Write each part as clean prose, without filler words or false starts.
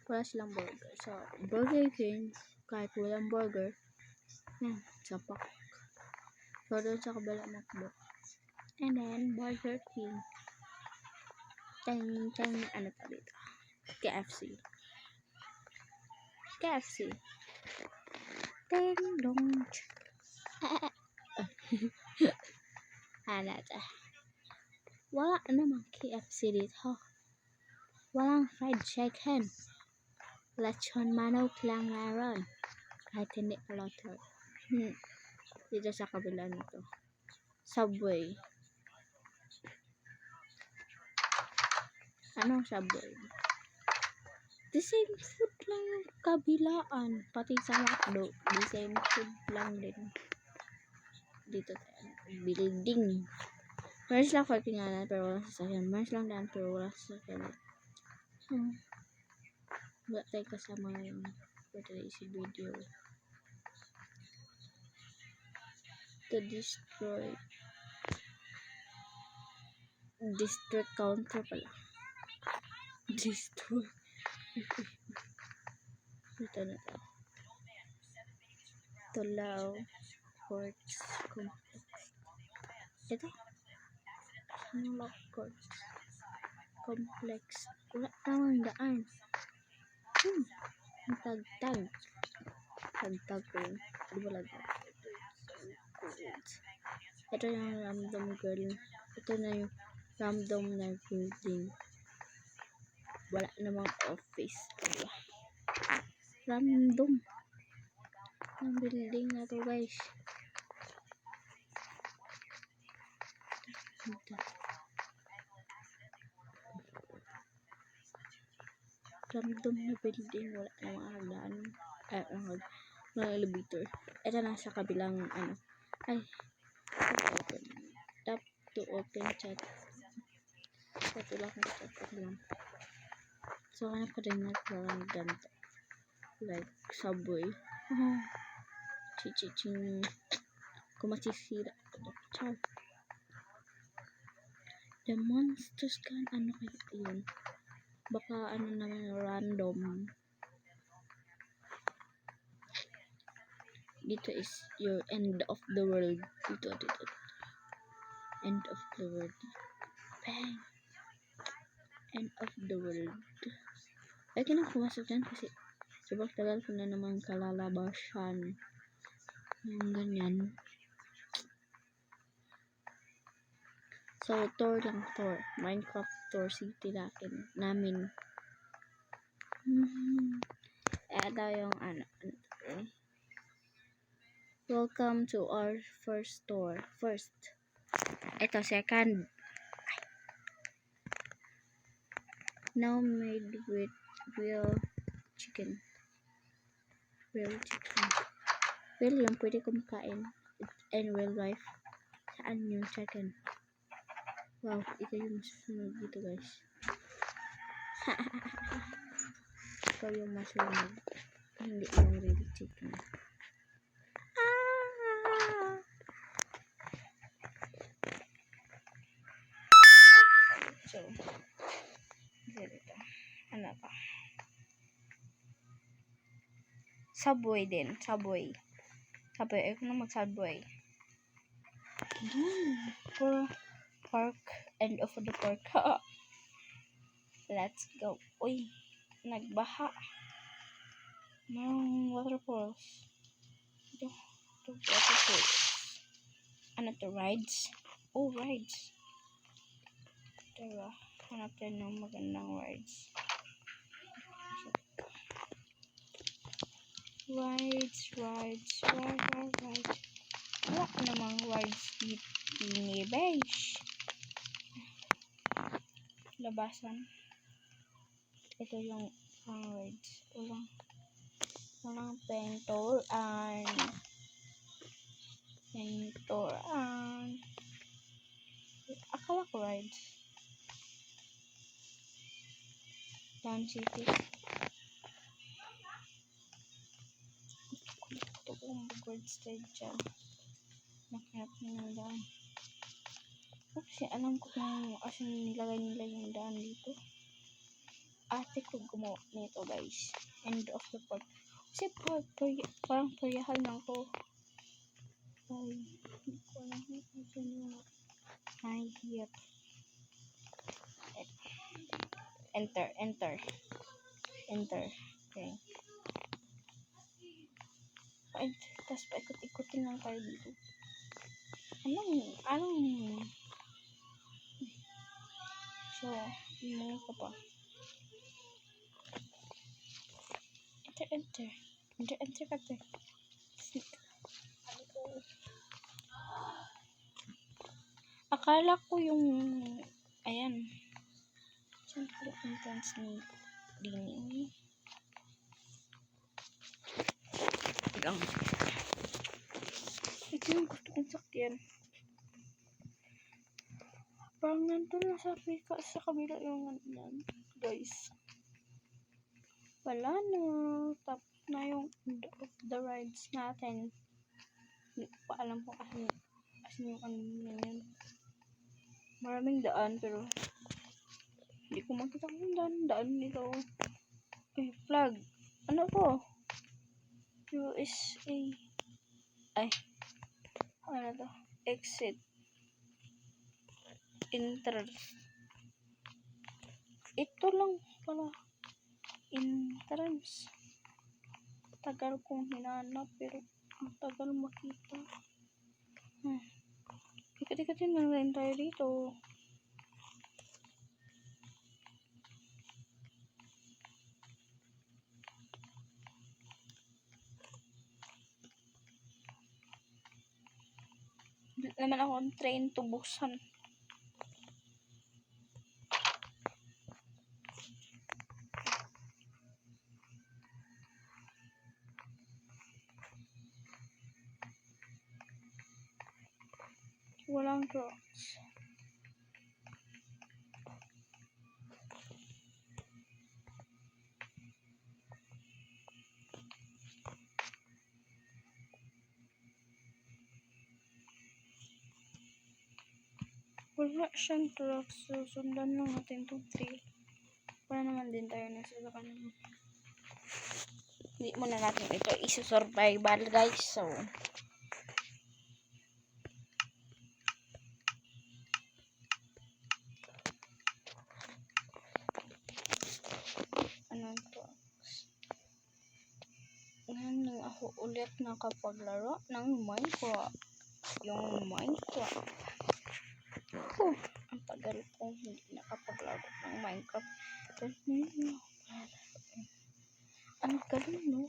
wala silang burger. So, Burger King, kahit walang burger, sapak. So, doon sa kabila McDo. And then, Burger King. Ano pa dito? KFC. Ding dong. Ano ito? Wala namang KFC dito. Walang fried chicken. Lechon manok lang meron. Kahit hindi palotter. Dito sa kabila nito. Subway. Anong Subway? The same food lang yung kabilaan. Pati sa McDo. The same food lang din. Dito tayo. Building. Meron silang parkinganan pero wala sasakyan. Meron silang daan pero wala sasakyan. Wala tayo kasama ngayon for today's video. To destroy. District counter pala. Destroy. Ito na to. Tulaw Courts Complex. Ito. Tulaw Courts Complex. Wala namang daan. Tagtag ko yun. Di ba lagyan? Ito yung random girl. Ito na yung random na building. Wala namang office. Diba? Random. Ang building na to guys. Random na building. Wala namang hagdan. Mga elevator. Ito na sa kabilang tap to open chat. Ito lang ang chat lang. So hanap ko din parang ganito. Like Subway. Chichiching. Kung masisira ako. Char. The monsters can ano kaya yun? Baka ano naman random. Dito is your end of the world. Dito. End of the world. Bang! End of the world. Ay, kailangan pumasok dyan kasi sobrang tagal ko na naman kalalabasan. Yung ganyan. So, tour. Minecraft tour city namin. Ito yung welcome to our first store. Ito, second. Now made with real chicken. Real yung pwede kumakain. And real life. Saan yung chicken? Wow, ito yung masunod dito guys. Ikaw yung masunod. Hindi yung real chicken. So, dito. Ano pa? Subway din. Subway. Ayoko na mag-Subway. Park. End of the park. Let's go. Uy, nagbaha. Mayroong waterfalls. Ito waterfalls. Ano to? Rides? Oh, rides. Tara, hanap tayo ng magandang rides. Rides. Wala namang rides dito, beige. Labasan. Ito yung rides. Walang penturan. Akala ko rides. Town City. Ito kung mag-rides tayo dyan. Nakanap ng daan. Kasi alam ko kung asan nilagay nila yung daan dito. ate ko gumawa nito guys. End of the part. Kasi parang peryahan lang ko. Ay, hindi ko alam kung sino. Ay, here. Enter. Okay. Ay, tapos paikot-ikotin lang tayo dito. Anong, so, mga ka pa. Enter ka te. Akala ko yung, ayan. Siyempre, entrance ni Dini. Lang. Ito yung gusto kong sakyan. Parang nandun na sa kabila yung yan, guys. Wala na. Tapos na yung end of the rides natin. Hindi ko pa alam kung asan yung ano yun. Maraming daan pero hindi ko makita kung daan nito. Eh, flag. Ano po? USA. Ay. Ano to? Exit. Entrance. Ito lang pala. Entrance. Tagal kong hinanap pero ang tagal makita. Ikat-ikatin lang rin tayo dito. Naman ako ang train to Busan. Walang trucks. Wala siyang trucks. So, sundan lang natin itong trail. Para naman din tayo nasa kanan. Hindi muna natin ito isu-survival guys. So, anong trucks? Ngayon lang ako ulit nakapaglaro ng Minecraft. Yung Minecraft. Ang tagal kong hindi nakapaglaro ng Minecraft. Ang galing, no?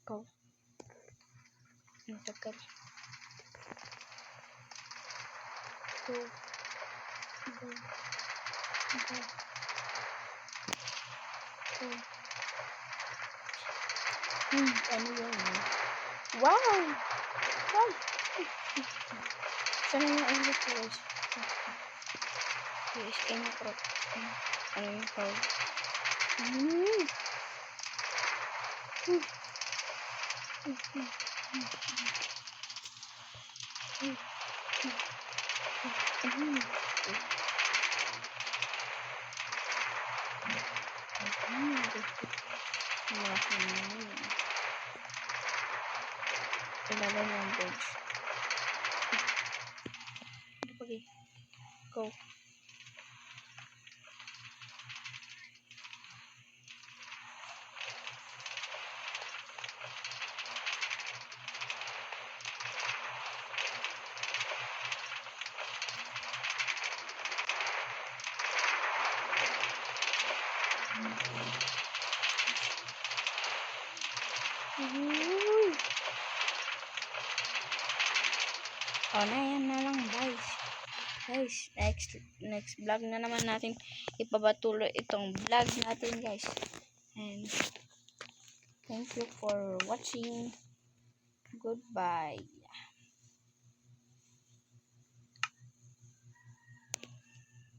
Go. Ang tagal. Go. Ano yun? Wow! Sana yung ulit ko guys. Yes, yung crop. Ano yung crop? Ilalim yung bridge. Okay. Go. Oh, na yan na lang guys. Next vlog na naman natin ipabatuloy itong vlog natin guys. And thank you for watching. Goodbye.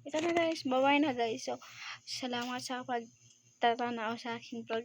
Ito na guys, bye-bye na guys. So, salamat sa pagtatanaw sa aking vlog.